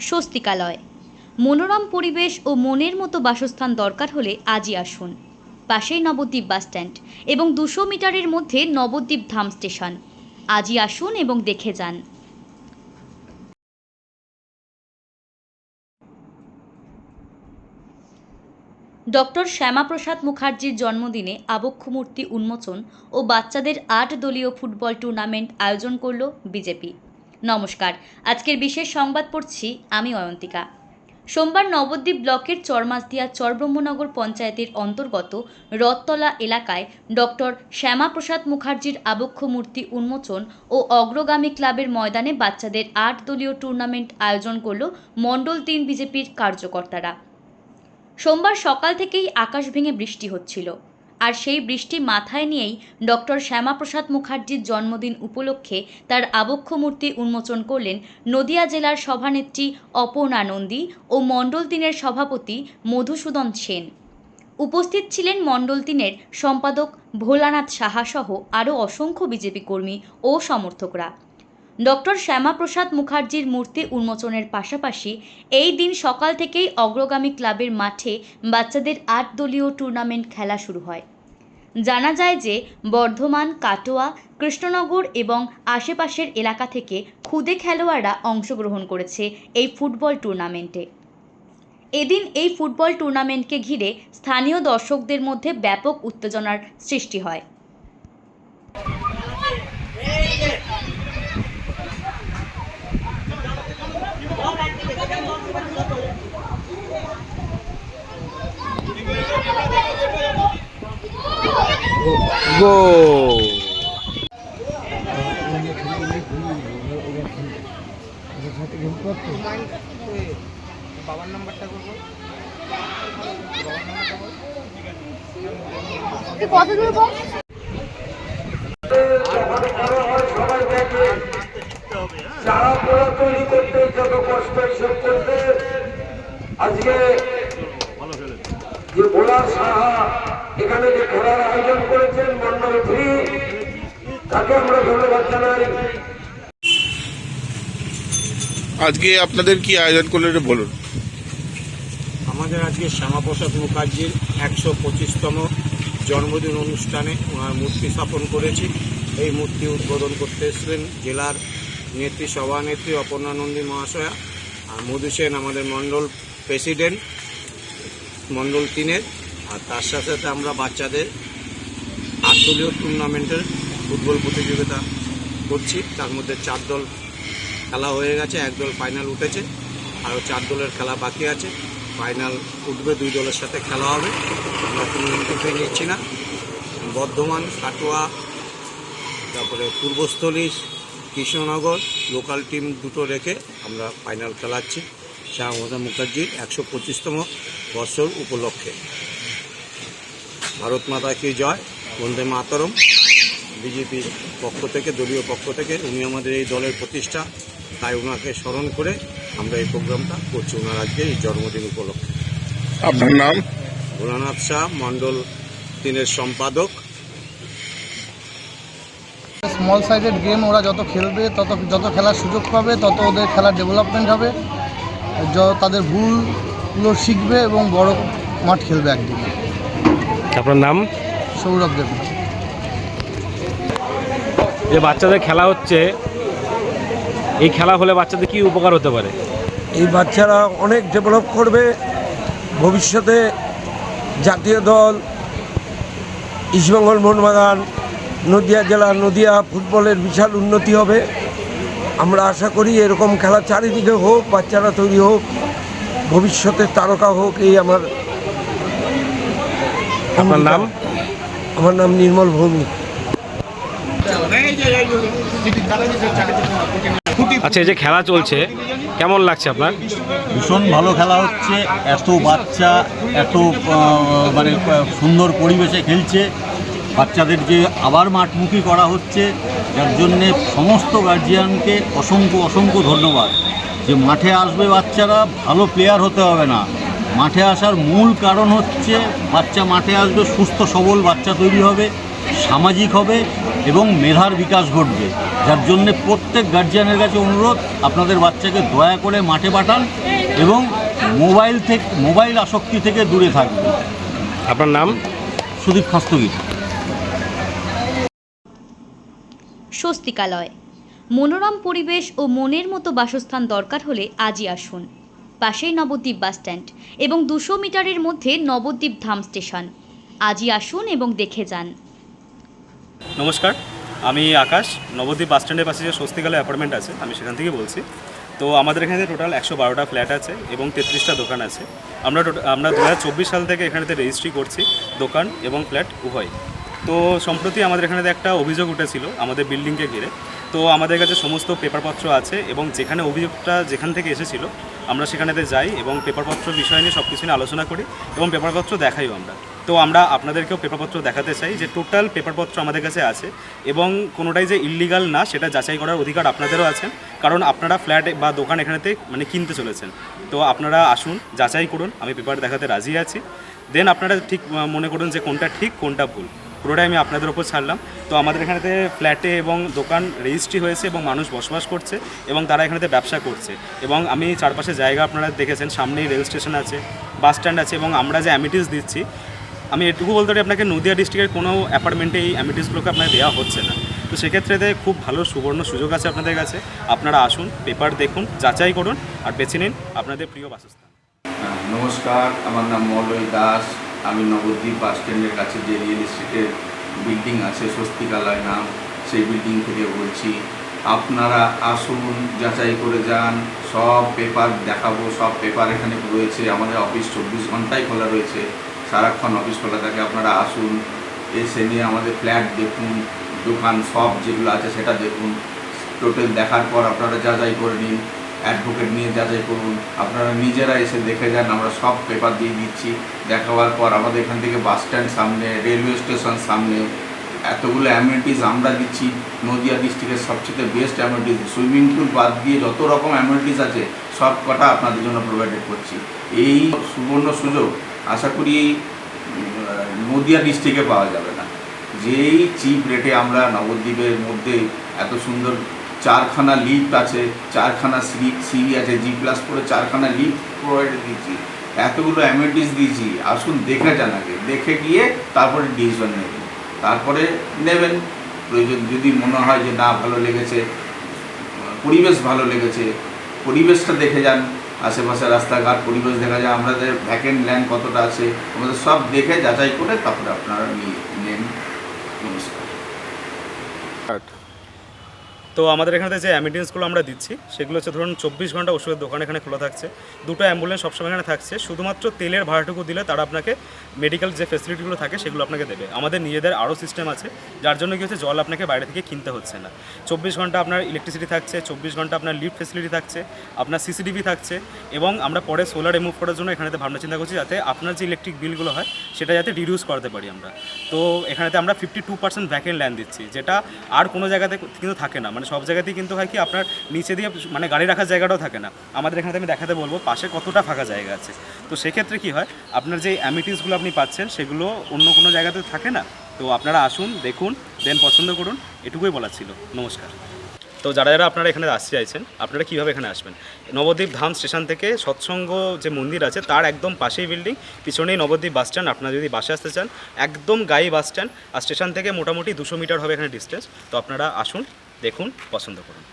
স্বস্তিকালয়। মনোরম পরিবেশ ও মনের মতো বাসস্থান দরকার হলে আজই আসুন। পাশেই নবদ্বীপ বাসস্ট্যান্ড এবং 200 মিটারের মধ্যে নবদ্বীপ ধাম স্টেশন। আজই আসুন এবং দেখে যান। ডক্টর শ্যামাপ্রসাদ মুখার্জির জন্মদিনে আবক্ষ মূর্তি উন্মোচন ও বাচ্চাদের 8 দলীয় ফুটবল টুর্নামেন্ট আয়োজন করল বিজেপি। নমস্কার, আজকের বিশেষ সংবাদ পড়ছি আমি অয়ন্তিকা। সোমবার নবদ্বীপ ব্লকের চরমাসদিয়া চরব্রহ্মনগর পঞ্চায়েতের অন্তর্গত রথতলা এলাকায় ডক্টর শ্যামাপ্রসাদ মুখার্জির আবক্ষ মূর্তি উন্মোচন ও অগ্রগামী ক্লাবের ময়দানে বাচ্চাদের 8 দলীয় টুর্নামেন্ট আয়োজন করল মণ্ডল 3 বিজেপির কার্যকর্তারা। সোমবার সকাল থেকেই আকাশ ভেঙে বৃষ্টি হচ্ছিল, আর সেই বৃষ্টি মাথায় নিয়েই ডক্টর শ্যামাপ্রসাদ মুখার্জির জন্মদিন উপলক্ষে তার আবক্ষ মূর্তি উন্মোচন করলেন নদিয়া জেলার সভানেত্রী অপর্ণা নন্দী ও মণ্ডল 3-এর সভাপতি মধুসূদন সেন। উপস্থিত ছিলেন মণ্ডল 3-এর সম্পাদক ভোলানাথ সাহা সহ আরও অসংখ্য বিজেপি কর্মী ও সমর্থকরা। ডক্টর শ্যামাপ্রসাদ মুখার্জির মূর্তি উন্মোচনের পাশাপাশি এই দিন সকাল থেকেই অগ্রগামী ক্লাবের মাঠে বাচ্চাদের 8 দলীয় টুর্নামেন্ট খেলা শুরু হয়। জানা যায় যে বর্ধমান, কাটোয়া, কৃষ্ণনগর এবং আশেপাশের এলাকা থেকে খুদে খেলোয়াড়রা অংশগ্রহণ করেছে এই ফুটবল টুর্নামেন্টে। এদিন এই ফুটবল টুর্নামেন্টকে ঘিরে স্থানীয় দর্শকদের মধ্যে ব্যাপক উত্তেজনার সৃষ্টি হয়। গো বাবার নাম্বারটা করবো। তৈরি করতে যত কষ্ট সব করতে আজকে যে বোলার সাহা এখানে যে খেলার আয়োজন করেছেন মন্ডল 3, তাকে আমরা ধন্যবাদ জানাই। আজকে আপনাদের কি আয়োজন করলেন বলুন। আমাদের আজকে শ্যামাপ্রসাদ মুখার্জির 125তম জন্মদিন অনুষ্ঠানে ওনার মূর্তি স্থাপন করেছি। এই মূর্তি উদ্বোধন করতে এসেছিলেন জেলার নেত্রী সভানেত্রী অপর্ণা নন্দী মহাশয়া, আর মধু সেন আমাদের মণ্ডল প্রেসিডেন্ট মণ্ডল 3-এর। আর তার সাথে সাথে আমরা বাচ্চাদের 8 দলীয় টুর্নামেন্টের ফুটবল প্রতিযোগিতা করছি। তার মধ্যে 4 দল খেলা হয়ে গেছে, 1 দল ফাইনাল উঠেছে, আরও 4 দলের খেলা বাকি আছে। ফাইনাল উঠবে, 2 দলের সাথে খেলা হবে। আমরা কোনো এন্ট্রি নিচ্ছি না। বর্ধমান, কাটোয়া, তারপরে পূর্বস্থলী, কৃষ্ণনগর লোকাল টিম দুটো রেখে আমরা ফাইনাল খেলাচ্ছি শ্যামাপ্রসাদ মুখার্জির 125তম বর্ষর উপলক্ষে। ভারত মাতা কি জয়, বন্দে মাতরম। বিজেপির পক্ষ থেকে, দলীয় পক্ষ থেকে উনি আমাদের এই দলের প্রতিষ্ঠা, তাই ওনাকে স্মরণ করে আমরা এই প্রোগ্রামটা করছি ওনার আজকে এই জন্মদিন উপলক্ষে। আপনার নাম? ভোলানাথ শাহ, মণ্ডল 3-এর সম্পাদক। স্মল সাইডেড গেম ওরা যত খেলবে যত খেলার সুযোগ পাবে তত ওদের খেলার ডেভেলপমেন্ট হবে, তাদের ভুলগুলো শিখবে এবং বড় মাঠ খেলবে একদিন। আপনার নাম? সৌরভ দেব। যে বাচ্চাদের খেলা হচ্ছে, এই খেলা হলে বাচ্চাদের কি উপকার হতে পারে? এই বাচ্চারা অনেক ডেভেলপ করবে, ভবিষ্যতে জাতীয় দল, ইস্টবেঙ্গল মোহনবাগান, নদিয়া জেলা, নদিয়া ফুটবলের বিশাল উন্নতি হবে। আমরা আশা করি এরকম খেলা চারিদিকে হোক, বাচ্চারা তৈরি হোক, ভবিষ্যতের তারকা হোক। এই আমার। আপনার নাম? আমার নাম নির্মল ভৌমিক। আচ্ছা, এই যে খেলা চলছে কেমন লাগছে আপনার? ভীষণ ভালো খেলা হচ্ছে, এত বাচ্চা এত মানে সুন্দর পরিবেশে খেলছে। বাচ্চাদের যে আবার মাঠমুখী করা হচ্ছে, যার জন্যে সমস্ত গার্জিয়ানকে অসংখ্য ধন্যবাদ। যে মাঠে আসবে বাচ্চারা, ভালো প্লেয়ার হতে হবে না, মাঠে আসার মূল কারণ হচ্ছে বাচ্চা মাঠে আসবে, সুস্থ সবল বাচ্চা তৈরি হবে, সামাজিক হবে এবং মেধার বিকাশ ঘটবে, যার জন্যে প্রত্যেক গার্জিয়ানের কাছে অনুরোধ আপনাদের বাচ্চাকে দয়া করে মাঠে পাঠান এবং মোবাইল আসক্তি থেকে দূরে থাকবে। আপনার নাম? সুদীপ খাস্তগির। স্বস্তিকালয়, মনোরম পরিবেশ ও মনের মতো বাসস্থান দরকার হলে আজই আসুন। পাশেই নবদ্বীপ বাসস্ট্যান্ড এবং 200 মিটারের মধ্যে নবদ্বীপ ধাম স্টেশন। আজই আসুন এবং দেখে যান। নমস্কার, আমি আকাশ। নবদ্বীপ বাসস্ট্যান্ডের পাশে যে স্বস্তিকালয় অ্যাপার্টমেন্ট আছে, আমি সেখান থেকে বলছি। তো আমাদের এখানে টোটাল 112টা ফ্ল্যাট আছে এবং 33টা দোকান আছে। আমরা 2024 সাল থেকে এখানেতে রেজিস্ট্রি করছি, দোকান এবং ফ্ল্যাট উভয়। তো সম্প্রতি আমাদের এখানে একটা অভিযোগ উঠেছিল আমাদের বিল্ডিংকে ঘিরে। তো আমাদের কাছে সমস্ত পেপারপত্র আছে এবং যেখানে অভিযোগটা যেখান থেকে এসেছিল আমরা সেখানেতে যাই এবং পেপারপত্র বিষয় নিয়ে সব কিছু নিয়ে আলোচনা করি এবং পেপারপত্র দেখাইও আমরা। তো আমরা আপনাদেরকেও পেপারপত্র দেখাতে চাই যে টোটাল পেপারপত্র আমাদের কাছে আছে এবং কোনোটাই যে ইললিগাল না সেটা যাচাই করার অধিকার আপনাদেরও আছে, কারণ আপনারা ফ্ল্যাট বা দোকান এখানেতে কিনতে চলেছেন। তো আপনারা আসুন, যাচাই করুন, আমি পেপার দেখাতে রাজি আছি। দেন আপনারা ঠিক মনে করুন যে কোনটা ঠিক কোনটা ভুল, পুরোটাই আমি আপনাদের ওপর ছাড়লাম। তো আমাদের এখানেতে ফ্ল্যাটে এবং দোকান রেজিস্ট্রি হয়েছে এবং মানুষ বসবাস করছে এবং তারা এখানেতে ব্যবসা করছে এবং আমি চারপাশে জায়গা আপনারা দেখেছেন, সামনেই রেল স্টেশন আছে, বাস স্ট্যান্ড আছে এবং আমরা যে অ্যামিটিস দিচ্ছি, আমি এটুকু বলতে পারি আপনাকে নদিয়া ডিস্ট্রিক্টের কোনো অ্যাপার্টমেন্টে এই অ্যামিটিসগুলোকে আপনার দেওয়া হচ্ছে না। তো সেক্ষেত্রে খুব ভালো সুবর্ণ সুযোগ আছে আপনাদের কাছে। আপনারা আসুন, পেপার দেখুন, যাচাই করুন আর বেছে নিন আপনাদের প্রিয় বাসস্থান। নমস্কার, আমার নাম মলয় দাস। আমি নবদ্বীপ বাস স্ট্যান্ডের কাছে যে রিয়েল এস্টেটের বিল্ডিং আছে, স্বস্তিকালয় নাম, সেই বিল্ডিং থেকে বলছি। আপনারা আসুন, যাচাই করে যান, সব পেপার দেখাবো, সব পেপার এখানে রয়েছে। আমাদের অফিস 24 ঘন্টাই খোলা রয়েছে, সারাক্ষণ অফিস খোলা থাকে। আপনারা আসুন, এসে নিয়ে আমাদের ফ্ল্যাট দেখুন, দোকান সব যেগুলো আছে সেটা দেখুন। টোটাল দেখার পর আপনারা যাচাই করে নিন, অ্যাডভোকেট নিয়ে যাচাই করুন, আপনারা নিজেরা এসে দেখে যান। আমরা সব পেপার দিয়ে দিচ্ছি। দেখাবার পর আমাদের এখান থেকে বাস স্ট্যান্ড সামনে, রেলওয়ে স্টেশন সামনে, এতগুলো অ্যামিনিটিস আমরা দিচ্ছি। নদিয়া ডিস্ট্রিক্টের সবচেয়ে বেস্ট অ্যামিনিটিস, সুইমিং পুল বাদ দিয়ে যত রকম অ্যামিনিটিস আছে সব কটা আপনাদের জন্য প্রোভাইডেড করছি। এই সুবর্ণ সুযোগ আশা করি নদিয়া ডিস্ট্রিক্টে পাওয়া যাবে না। যেই চিপ রেটে আমরা নবদ্বীপের মধ্যে এত সুন্দর 4খানা লিফট আছে, 4খানা সিঁড়ি আছে, G+4 4খানা লিফট প্রোভাইড দিচ্ছি, এতগুলো অ্যামিনিটিস দিয়েছি। আসুন, দেখে যান, আগে দেখে গিয়ে তারপরে ডিসিশন নেবেন, তারপরে নেবেন। প্রয়োজন যদি মনে হয় যে না ভালো লেগেছে, পরিবেশ ভালো লেগেছে, পরিবেশটা দেখে যান, আশেপাশে রাস্তাঘাট পরিবেশ দেখা যায়, আমাদের ভ্যাকেন্ট ল্যান্ড কতটা আছে, আমাদের সব দেখে যাচাই করে তারপরে আপনারা নিয়ে নেন। নমস্কার। তো আমাদের এখানে যে অ্যামিটেন্সগুলো আমরা দিচ্ছি সেগুলো হচ্ছে ধরুন 24 ঘন্টা ওষুধের দোকান এখানে খোলা থাকছে, 2টো অ্যাম্বুলেন্স সবসময় এখানে থাকছে। শুধুমাত্র তেলের ভাড়াটুকু দিলে তারা আপনাকে মেডিকেল যে ফেসিলিটিগুলো থাকে সেগুলো আপনাকে দেবে। আমাদের নিজেদের আরও সিস্টেম আছে, যার জন্য কি হচ্ছে জল আপনাকে বাইরে থেকে কিনতে হচ্ছে না। 24 ঘন্টা আপনার ইলেকট্রিসিটি থাকছে, 24 ঘন্টা আপনার লিফট ফেসিলিটি থাকছে, আপনার সিসিটিভি থাকছে এবং আমরা পরে সোলার রিমুভ করার জন্য এখানেতে ভাবনা চিন্তা করছি যাতে আপনার যে ইলেকট্রিক বিলগুলো হয় সেটা যাতে রিডিউস করতে পারি আমরা। তো এখানেতে আমরা 52% ভ্যাকেন্ট ল্যান্ড দিচ্ছি, যেটা আর কোনো জায়গাতে কিন্তু থাকে না। সব জায়গাতেই কিন্তু হয় কি আপনার নিচে দিয়ে গাড়ি রাখার জায়গাটাও থাকে না। আমাদের এখানে আমি দেখাতে বলবো পাশে কতটা ফাঁকা জায়গা আছে। তো সেক্ষেত্রে কি হয়, আপনার যে অ্যামিটিসগুলো আপনি পাচ্ছেন সেগুলো অন্য কোনো জায়গাতে থাকে না। তো আপনারা আসুন, দেখুন, দেন পছন্দ করুন, এটুকুই বলার ছিল। নমস্কার। তো যারা যারা আপনারা এখানে আসতে চাইছেন, আপনারা কীভাবে এখানে আসবেন, নবদ্বীপ ধাম স্টেশন থেকে সৎসঙ্গ যে মন্দির আছে তার একদম পাশেই বিল্ডিং, পিছনেই নবদ্বীপ বাস স্ট্যান্ড। আপনারা যদি বাসে আসতে চান একদম গায়ে বাস স্ট্যান্ড, আর স্টেশন থেকে মোটামুটি 200 মিটার হবে এখানে ডিস্টেন্স। তো আপনারা আসুন, দেখুন, পছন্দ করুন।